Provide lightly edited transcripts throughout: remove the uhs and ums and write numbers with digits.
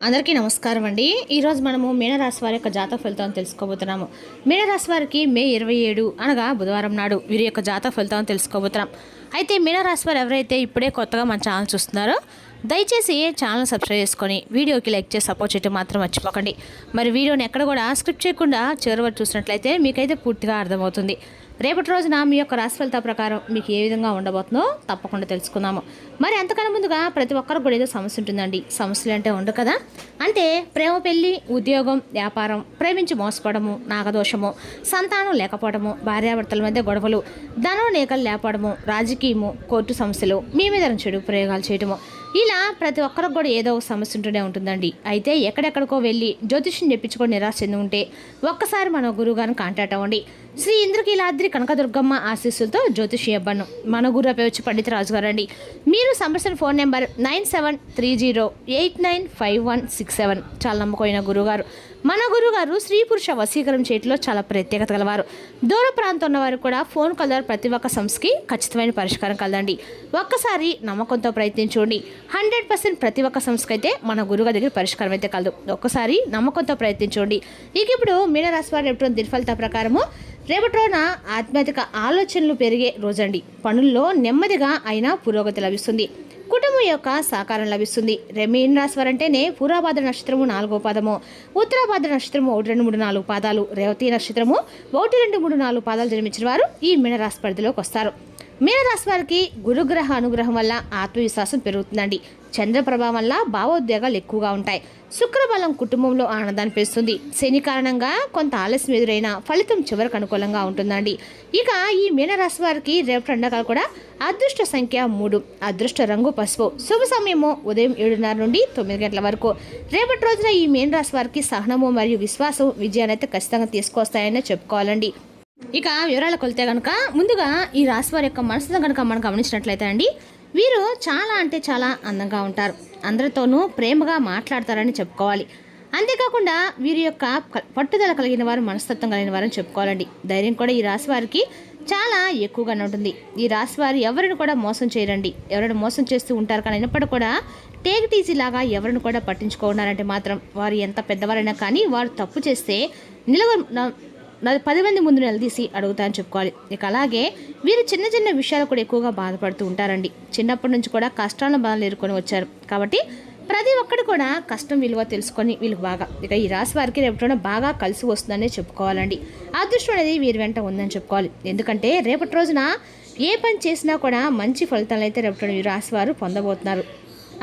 అందరికీ నమస్కారం అండి. ఈరోజు మనము మీనరాశి వారి యొక్క జాతక ఫలితాలను తెలుసుకోబోతున్నాము. మీనరాశి వారికి మే 27 అనగా బుధవారం నాడు వీరి యొక్క జాతక ఫలితాలను తెలుసుకోబోతున్నాం. అయితే మీనరాశి వారు ఎవరైతే ఇప్పుడే కొత్తగా మన ఛానల్ చూస్తున్నారో దయచేసి ఛానల్ సబ్స్క్రైబ్ చేసుకొని వీడియోకి లైక్ చేసి సపోర్ట్ చేయడం మాత్రం మర్చిపోకండి. మరి వీడియోని ఎక్కడ కూడా స్క్రిప్ట్ చేయకుండా చివరి వరకు చూసినట్లయితే మీకైతే పూర్తిగా అర్థమవుతుంది. రేపటి రోజున మీ యొక్క రాశి ఫలితాల ప్రకారం మీకు ఏ విధంగా ఉండబోతుందో తప్పకుండా తెలుసుకుందాము. మరి అంతకన్నా ముందుగా ప్రతి ఒక్కరికి కూడా ఏదో సమస్య ఉంటుందండి. సమస్యలు అంటే ఉండవు కదా. అంటే ప్రేమ, పెళ్లి, ఉద్యోగం, వ్యాపారం, ప్రేమించి మోసపోవడము, నాగదోషము, సంతానం లేకపోవడము, భార్యాభర్తల మధ్య గొడవలు, ధనం లేకలు లేకపోవడము, రాజకీయము, కోర్టు సమస్యలు, మీ మీద చెడు ప్రయోగాలు చేయడము, ఇలా ప్రతి ఒక్కరికి కూడా ఏదో ఒక సమస్య ఉంటూనే ఉంటుందండి. అయితే ఎక్కడెక్కడికో వెళ్ళి జ్యోతిష్యం చెప్పించుకొని నిరాశ చెంది ఉంటే ఒక్కసారి మన గురువు గారిని కాంటాక్ట్ అవ్వండి. శ్రీ ఇంద్రకీలాద్రి కనకదుర్గమ్మ ఆశీస్సులతో జ్యోతిషి అబ్బాను మన గురు వచ్చి పండిత రాజు గారు అండి. మీరు సంప్రదించిన ఫోన్ నెంబర్ 9730895167. చాలా నమ్మకమైన గురువుగారు. మన గురుగారు స్త్రీ పురుష వశీకరణ చేయట్లో చాలా ప్రత్యేకత గలవారు. దూర ప్రాంతం ఉన్నవారు కూడా ఫోన్ కాల్ ద్వారా ప్రతి ఒక్క సమస్యకి ఖచ్చితమైన పరిష్కారం కలదండి. ఒక్కసారి నమ్మకంతో ప్రయత్నించండి. 100% ప్రతి ఒక్క సమస్యకి అయితే మన గురుగారి దగ్గర పరిష్కారం అయితే కలదు. ఒక్కసారి నమ్మకంతో ప్రయత్నించండి. ఇక ఇప్పుడు మీనరాశి వారు ఎప్పుడు దినఫలిత ప్రకారము రేపటి రోజున ఆధ్యాత్మిక ఆలోచనలు పెరిగే రోజండి. పనుల్లో నెమ్మదిగా అయినా పురోగతి లభిస్తుంది. కుటుంబం యొక్క సహకారం లభిస్తుంది. మీన రాశి వారంటేనే పూర్వభాద్ర నక్షత్రము 4వ పాదము, ఉత్తరాభాద్ర నక్షత్రము 1, 2, 3, 4 పాదాలు, రేవతి నక్షత్రము 1, 2, 3, 4 పాదాలు జన్మించిన వారు ఈ మీనరాశి పరిధిలోకి వస్తారు. మీనరాశి వారికి గురుగ్రహ అనుగ్రహం వల్ల ఆత్మవిశ్వాసం పెరుగుతుందండి. చంద్ర ప్రభావం వల్ల భావోద్వేగాలు ఎక్కువగా ఉంటాయి. శుక్రబలం కుటుంబంలో ఆనందాన్ని పెంచుతుంది. శని కారణంగా కొంత ఆలస్యం ఎదురైనా ఫలితం చివరికి అనుకూలంగా ఉంటుందండి. ఇక ఈ మీనరాశి వారికి రేపటి ఎండకాలు కూడా అదృష్ట సంఖ్య 3, అదృష్ట రంగు పసుపు, శుభ సమయము ఉదయం 7:30 నుండి 9 గంటల వరకు. రేపటి రోజున ఈ మీనరాశి వారికి సహనము మరియు విశ్వాసం విజయాన్ని అయితే ఖచ్చితంగా తీసుకొస్తాయని చెప్పుకోవాలండి. ఇక వివరాలకు వెళ్తే కనుక ముందుగా ఈ రాశి వారి యొక్క మనసును కనుక మనం గమనించినట్లయితే అండి, వీరు చాలా అంటే చాలా అందంగా ఉంటారు. అందరితోనూ ప్రేమగా మాట్లాడతారని చెప్పుకోవాలి. అంతేకాకుండా వీరి యొక్క పట్టుదల కలిగిన వారు, మనస్తత్వం కలిగిన వారని చెప్పుకోవాలండి. ధైర్యం కూడా ఈ రాశి వారికి చాలా ఎక్కువగానే ఉంటుంది. ఈ రాశి వారు ఎవరిని కూడా మోసం చేయరండి. ఎవరైనా మోసం చేస్తూ ఉంటారు కానీ అయినప్పటికీ కూడా టేక్ టీజీ లాగా ఎవరిని కూడా పట్టించుకున్నారంటే మాత్రం వారు ఎంత పెద్దవారైనా కానీ వారు తప్పు చేస్తే 10 మంది ముందు నిలదీసి అడుగుతారని చెప్పుకోవాలి. ఇక అలాగే వీరు చిన్న చిన్న విషయాలు కూడా ఎక్కువగా బాధపడుతూ ఉంటారండి. చిన్నప్పటి నుంచి కూడా కష్టాలను బాధలు ఎదుర్కొని వచ్చారు కాబట్టి ప్రతి ఒక్కటి కూడా కష్టం విలువ తెలుసుకొని వీళ్ళు బాగా ఇక ఈ రాశి వారికి రేపటి బాగా కలిసి వస్తుందనే చెప్పుకోవాలండి. అదృష్టం అనేది వీరి వెంట ఉందని చెప్పుకోవాలి. ఎందుకంటే రేపటి రోజున ఏ పని చేసినా కూడా మంచి ఫలితాలు అయితే రేపటి ఈ రాశి వారు పొందబోతున్నారు.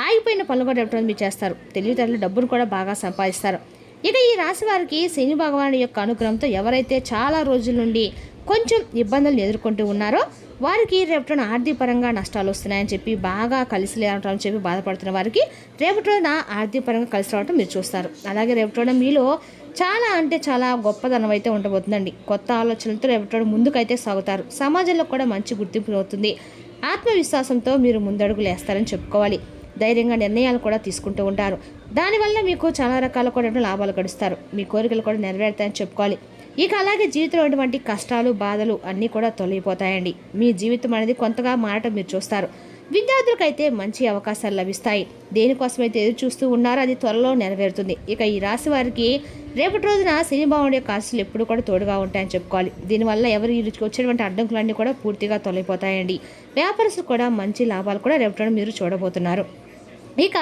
ఆగిపోయిన పనులు కూడా రేపటి మీరు చేస్తారు. తెలివితేటలు డబ్బును కూడా బాగా సంపాదిస్తారు. ఇక ఈ రాశి వారికి శని భగవానుడి యొక్క అనుగ్రహంతో ఎవరైతే చాలా రోజుల నుండి కొంచెం ఇబ్బందులను ఎదుర్కొంటూ ఉన్నారో వారికి రేపటి ఆర్థిక పరంగా నష్టాలు వస్తున్నాయని చెప్పి బాగా కలిసి లేవటం చెప్పి బాధపడుతున్న వారికి రేపటి రోజున ఆర్థిక పరంగా కలిసి రావడం మీరు చూస్తారు. అలాగే రేపటి రోజున మీలో చాలా అంటే చాలా గొప్పదనం అయితే ఉండబోతుందండి. కొత్త ఆలోచనలతో రేపటి రోజు ముందుకైతే సాగుతారు. సమాజంలో కూడా మంచి గుర్తింపు అవుతుంది. ఆత్మవిశ్వాసంతో మీరు ముందడుగులు వేస్తారని చెప్పుకోవాలి. ధైర్యంగా నిర్ణయాలు కూడా తీసుకుంటూ ఉంటారు. దానివల్ల మీకు చాలా రకాల కూడా లాభాలు గడుస్తారు. మీ కోరికలు కూడా నెరవేరుతాయని చెప్పుకోవాలి. ఇక అలాగే జీవితంలో ఉన్నటువంటి కష్టాలు, బాధలు అన్నీ కూడా తొలగిపోతాయండి. మీ జీవితం అనేది కొంతగా మారటం మీరు చూస్తారు. విద్యార్థులకైతే మంచి అవకాశాలు లభిస్తాయి. దేనికోసమైతే ఎదురు చూస్తూ ఉన్నారో అది త్వరలో నెరవేరుతుంది. ఇక ఈ రాశి వారికి రేపటి రోజున శని భగవానుడి యొక్క ఆశీస్సులు ఎప్పుడు కూడా తోడుగా ఉంటాయని చెప్పుకోవాలి. దీనివల్ల ఎవరి వచ్చేటువంటి అడ్డంకులన్నీ కూడా పూర్తిగా తొలగిపోతాయండి. వ్యాపారస్తులు కూడా మంచి లాభాలు కూడా రేపటి మీరు చూడబోతున్నారు. ఇక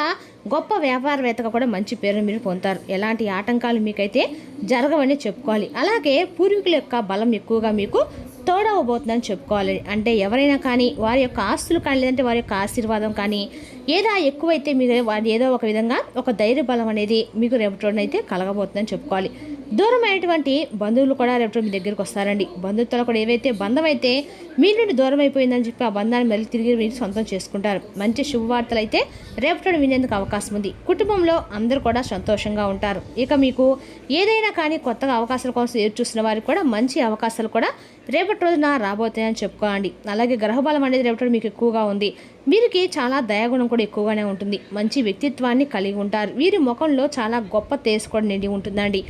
గొప్ప వ్యాపారవేత్తగా కూడా మంచి పేరును మీరు పొందుతారు. ఎలాంటి ఆటంకాలు మీకైతే జరగవని చెప్పుకోవాలి. అలాగే పూర్వీకుల యొక్క బలం ఎక్కువగా మీకు తోడవబోతుందని చెప్పుకోవాలి. అంటే ఎవరైనా కానీ వారి యొక్క ఆస్తులు కానీ లేదంటే వారి యొక్క ఆశీర్వాదం కానీ ఏదో ఎక్కువైతే మీరు వారి ఏదో ఒక విధంగా ఒక ధైర్య బలం అనేది మీకు రేపటి అయితే కలగబోతుందని చెప్పుకోవాలి. దూరమైనటువంటి బంధువులు కూడా రేపటి మీ దగ్గరికి వస్తారండి. బంధుత్వాలు కూడా ఏవైతే బంధం అయితే మీ నుండి దూరం అయిపోయిందని చెప్పి ఆ బంధాన్ని మళ్ళీ తిరిగి మీరు సొంతం చేసుకుంటారు. మంచి శుభవార్తలు అయితే రేపటి వినేందుకు అవకాశం ఉంది. కుటుంబంలో అందరూ కూడా సంతోషంగా ఉంటారు. ఇక మీకు ఏదైనా కానీ కొత్తగా అవకాశాల కోసం ఎదురు చూస్తున్న వారికి కూడా మంచి అవకాశాలు కూడా రేపటి రోజున రాబోతాయని చెప్పుకోండి. అలాగే గ్రహబలం అనేది రేపటి మీకు ఎక్కువగా ఉంది. వీరికి చాలా దయాగుణం కూడా ఎక్కువగానే ఉంటుంది. మంచి వ్యక్తిత్వాన్ని కలిగి ఉంటారు. వీరి ముఖంలో చాలా గొప్ప తేజ కూడా నిండి ఉంటుందండి.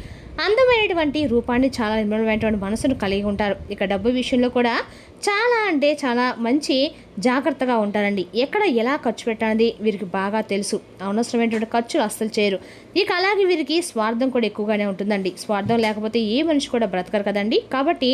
అందమైనటువంటి రూపాన్ని, చాలా నిర్మలమైనటువంటి మనసును కలిగి ఉంటారు. ఇక డబ్బు విషయంలో కూడా చాలా అంటే చాలా మంచి జాగ్రత్తగా ఉంటారండి. ఎక్కడ ఎలా ఖర్చు పెట్టాలనేది వీరికి బాగా తెలుసు. అనవసరమైనటువంటి ఖర్చులు అస్సలు చేయరు. ఇక అలాగే వీరికి స్వార్థం కూడా ఎక్కువగానే ఉంటుందండి. స్వార్థం లేకపోతే ఏ మనిషి కూడా బ్రతకరు కదండి. కాబట్టి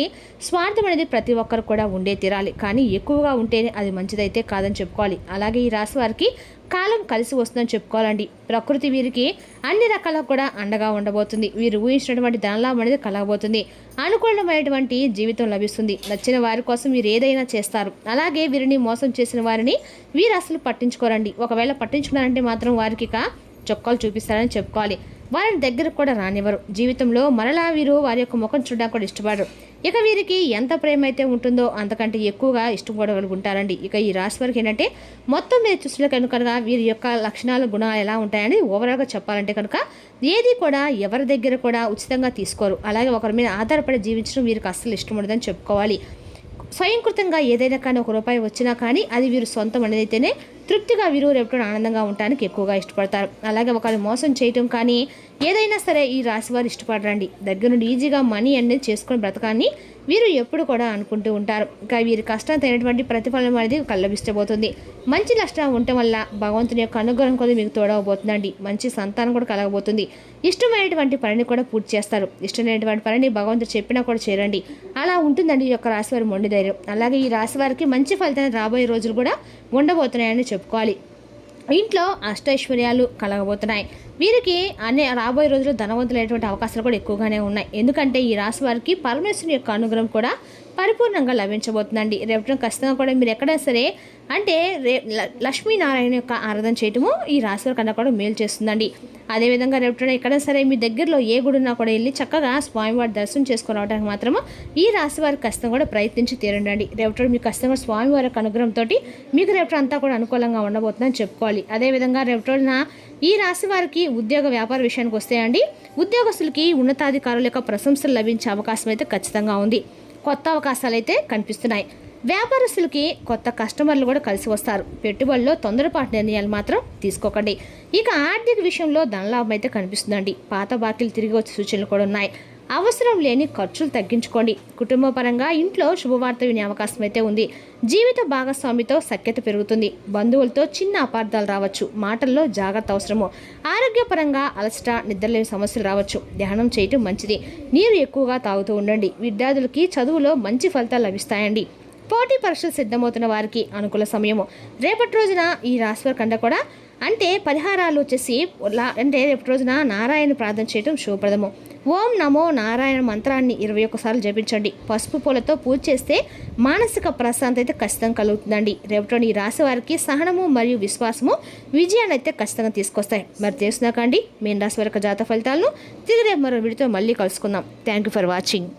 స్వార్థం అనేది ప్రతి ఒక్కరు కూడా ఉండే తీరాలి. కానీ ఎక్కువగా ఉంటేనే అది మంచిదైతే కాదని చెప్పుకోవాలి. అలాగే ఈ రాశి వారికి కాలం కలిసి వస్తుందని చెప్పుకోవాలండి. ప్రకృతి వీరికి అన్ని రకాలకు కూడా అండగా ఉండబోతుంది. వీరు ఊహించినటువంటి ధనలాభం అనేది కలగబోతుంది. అనుకూలమైనటువంటి జీవితం లభిస్తుంది. నచ్చిన వారి కోసం వీరు ఏదైనా చేస్తారు. అలాగే వీరిని మోసం చేసిన వారిని వీరు అసలు పట్టించుకోరండి. ఒకవేళ పట్టించుకున్నారంటే మాత్రం వారికి ఇక చొక్కాలు చూపిస్తారని చెప్పుకోవాలి. వారిని దగ్గరకు కూడా రానివ్వరు. జీవితంలో మరలా వీరు వారి యొక్క ముఖం చూడడానికి కూడా ఇష్టపడరు. ఇక వీరికి ఎంత ప్రేమ అయితే ఉంటుందో అంతకంటే ఎక్కువగా ఇష్టపడగలుగుంటారండి. ఇక ఈ రాశి వారికి ఏంటంటే మొత్తం మీద చూసిన కనుక వీరి యొక్క లక్షణాలు, గుణాలు ఎలా ఉంటాయని ఓవరాల్గా చెప్పాలంటే కనుక ఏది కూడా ఎవరి దగ్గర కూడా ఉచితంగా తీసుకోరు. అలాగే ఒకరి మీద ఆధారపడి జీవించడం వీరికి అస్సలు ఇష్టం ఉండదని చెప్పుకోవాలి. స్వయంకృతంగా ఏదైనా కానీ ₹1 వచ్చినా కానీ అది వీరు సొంతం అనేది అయితేనే తృప్తిగా వీరు రేపు ఆనందంగా ఉండడానికి ఎక్కువగా ఇష్టపడతారు. అలాగే ఒకరిని మోసం చేయటం కానీ ఏదైనా సరే ఈ రాశి వారు ఇష్టపడరండి. దగ్గర నుండి ఈజీగా మనీ అనేది చేసుకొని బ్రతకాన్ని వీరు ఎప్పుడు కూడా అనుకుంటూ ఉంటారు. ఇంకా వీరి కష్టం తగినటువంటి ప్రతిఫలం అనేది కలబిస్తబోతుంది. మంచి లక్షణం ఉండటం వల్ల భగవంతుని యొక్క అనుగ్రహం కూడా మీకు తోడవబోతుందండి. మంచి సంతానం కూడా కలగబోతుంది. ఇష్టమైనటువంటి పనిని కూడా పూర్తి చేస్తారు. ఇష్టమైనటువంటి పనిని భగవంతుడు చెప్పినా కూడా చేరండి. అలా ఉంటుందండి ఈ యొక్క రాశి వారి మొండి ధైర్యం. అలాగే ఈ రాశి వారికి మంచి ఫలితాన్ని రాబోయే రోజులు కూడా ఉండబోతున్నాయని చెప్పుకోవాలి. ఇంట్లో అష్టైశ్వర్యాలు కలగబోతున్నాయి. వీరికి అనే రాబోయే రోజుల్లో ధనవంతులైనటువంటి అవకాశాలు కూడా ఎక్కువగానే ఉన్నాయి. ఎందుకంటే ఈ రాశి వారికి పరమేశ్వరుని యొక్క అనుగ్రహం కూడా పరిపూర్ణంగా లభించబోతుందండి. రేపు ఖచ్చితంగా కూడా మీరు ఎక్కడైనా సరే అంటే లక్ష్మీనారాయణ యొక్క ఆరాధన చేయటము ఈ రాశి వారి కన్నా కూడా మేలు చేస్తుందండి. అదేవిధంగా రేపు ఎక్కడైనా సరే మీ దగ్గరలో ఏ గుడినా కూడా వెళ్ళి చక్కగా స్వామివారి దర్శనం చేసుకుని రావడానికి మాత్రము ఈ రాశి వారికి ఖచ్చితంగా కూడా ప్రయత్నించి తీరండి. రేపు మీకు ఖచ్చితంగా స్వామివారి యొక్క అనుగ్రహంతో మీకు రేపు అంతా కూడా అనుకూలంగా ఉండబోతుందని చెప్పుకోవాలి. అదేవిధంగా రేపు ఈ రాశి వారికి ఉద్యోగ వ్యాపార విషయానికి వస్తే అండి, ఉద్యోగస్తులకి ఉన్నతాధికారుల యొక్క ప్రశంసలు లభించే అవకాశం అయితే ఖచ్చితంగా ఉంది. కొత్త అవకాశాలు అయితే కనిపిస్తున్నాయి. వ్యాపారస్తులకి కొత్త కస్టమర్లు కూడా కలిసి వస్తారు. పెట్టుబడిలో తొందరపాటు నిర్ణయాలు మాత్రం తీసుకోకండి. ఇక ఆర్థిక విషయంలో ధనలాభం అయితే కనిపిస్తుందండి. పాత బాకీలు తిరిగి వచ్చే సూచనలు కూడా ఉన్నాయి. అవసరం లేని ఖర్చులు తగ్గించుకోండి. కుటుంబ పరంగా ఇంట్లో శుభవార్త వినే అవకాశం అయితే ఉంది. జీవిత భాగస్వామితో సఖ్యత పెరుగుతుంది. బంధువులతో చిన్న అపార్థాలు రావచ్చు. మాటల్లో జాగ్రత్త అవసరము. ఆరోగ్యపరంగా అలసట, నిద్రలేని సమస్యలు రావచ్చు. ధ్యానం చేయటం మంచిది. నీరు ఎక్కువగా తాగుతూ ఉండండి. విద్యార్థులకి చదువులో మంచి ఫలితాలు లభిస్తాయండి. పోటీ పరీక్షలు సిద్ధమవుతున్న వారికి అనుకూల సమయము. రేపటి రోజున ఈ రాశి వారి కంటే కూడా అంటే పరిహారాలు వచ్చేసి అంటే రేపటి రోజున నారాయణ ప్రార్థన చేయడం శుభప్రదము. ఓం నమో నారాయణ మంత్రాన్ని 21 సార్లు జపించండి. పసుపు పూలతో పూజ చేస్తే మానసిక ప్రశాంతత అయితే ఖచ్చితంగా కలుగుతుందండి. రేపటి ఈ రాశి వారికి సహనము మరియు విశ్వాసము విజయాన్ని అయితే ఖచ్చితంగా తీసుకొస్తాయి. మరి తెలుసునాకండి మీన రాశి వారి జాతక ఫలితాలను తిరిగి రేపు మరో వీడితో మళ్ళీ కలుసుకుందాం. Thank you for watching.